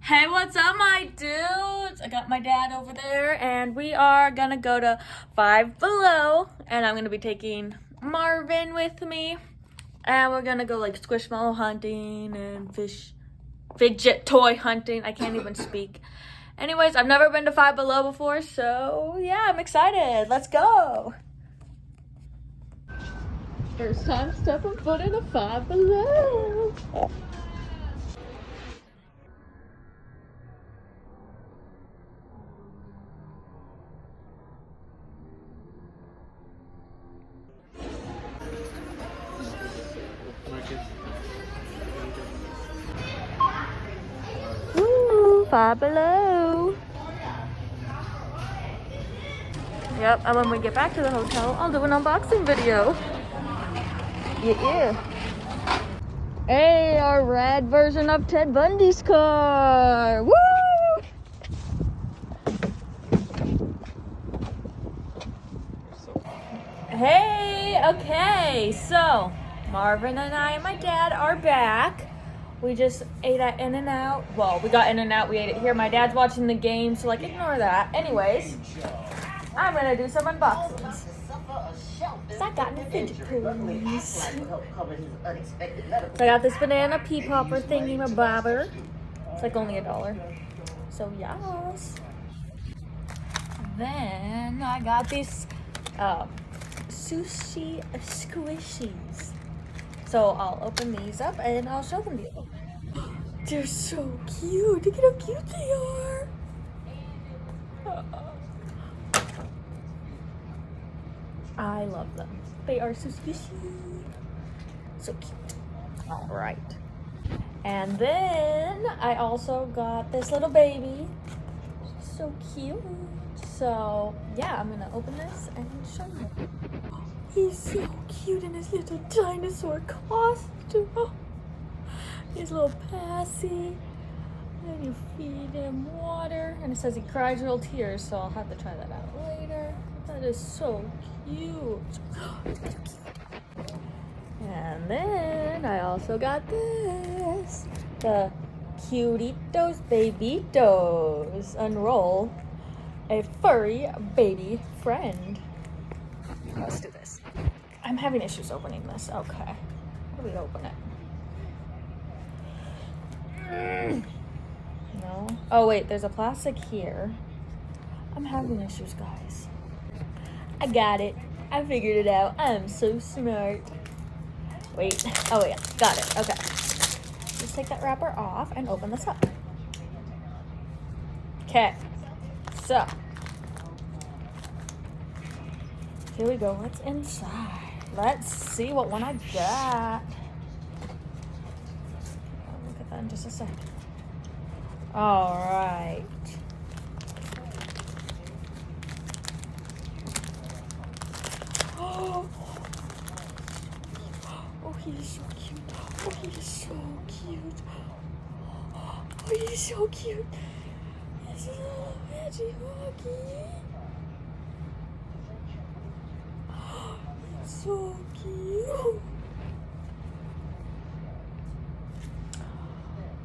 Hey, what's up, my dudes? I got my dad over there, and we are gonna go to Five Below, and I'm gonna be taking Marvin with me, and we're gonna go like squishmallow hunting and fidget toy hunting. I can't even speak. Anyways, I've never been to Five Below before, so yeah, I'm excited. Let's go. First time stepping foot in a Five Below. Ooh, Five Below. Yep, and when we get back to the hotel, I'll do an unboxing video. Yeah. Hey, our rad version of Ted Bundy's car. Woo! Hey, okay, so Marvin and I and my dad are back. We just ate at In-N-Out. Well, we got In-N-Out, we ate it here. My dad's watching the game, so like ignore that. Anyways, I'm gonna do some unboxings. So I got fidget toys. So I got this banana pea popper thingy bobber. It's like only $1. So yes. Then I got these sushi squishies. So I'll open these up and I'll show them to you. They're so cute. Look at how cute they are. I love them. They are so squishy. So cute. All right. And then I also got this little baby. She's so cute. So yeah, I'm gonna open this and show you. He's so cute in his little dinosaur costume. Oh, his little passy. And you feed him water. And it says he cries real tears, so I'll have to try that out later. That is so cute. And then I also got this. The Cutitos Babitos. Unroll a furry baby friend. Let's do this. I'm having issues opening this. Okay. How do we open it? No. Oh, wait. There's a plastic here. I'm having issues, guys. I got it. I figured it out. I'm so smart. Wait. Oh, yeah. Got it. Okay. Just take that wrapper off and open this up. Okay. So. Here we go. What's inside? Let's see what one I got. I'll look at that in just a sec. All right. Oh, he is so cute. Oh, he is so cute. Oh, he is so cute. He's a little veggie hockey. So cute.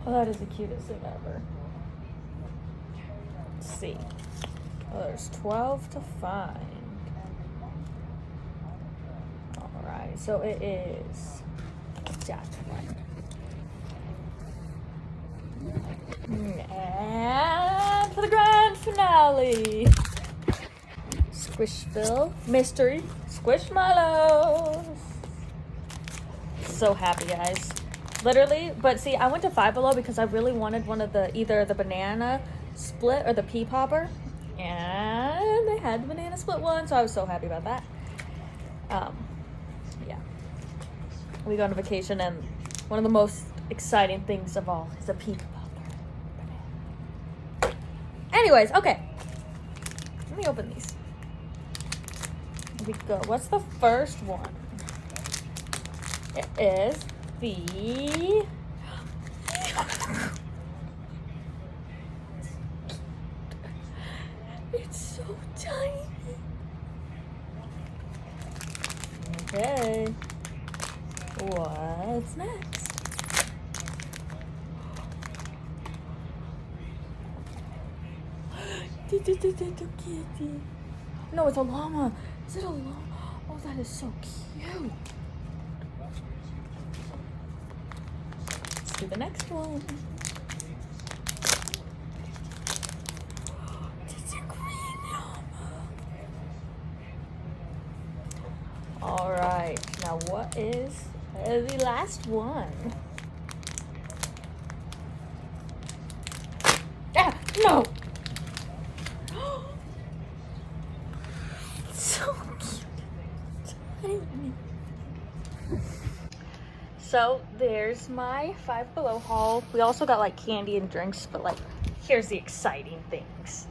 Oh, that is the cutest thing ever. Let's see. Oh, there's 12 to find. Alright, so it is Jack one. And for the grand finale, Squishville Mystery Squishmallows. So happy, guys. Literally, but see, I went to Five Below because I really wanted one of the, either the banana split or the pea popper. And they had the banana split one, so I was so happy about that. Yeah. We go on vacation, and one of the most exciting things of all is a pea popper. Anyways, okay. Let me open these. Here we go. What's the first one? It is the... It's so tiny. Okay. What's next? kitty. No, it's a llama. Is it a llama? Oh, that is so cute. Let's do the next one. It's a green llama. All right, now what is the last one? Ah, no! So cute. Tiny. So there's my Five Below haul. We also got like candy and drinks, but like here's the exciting things.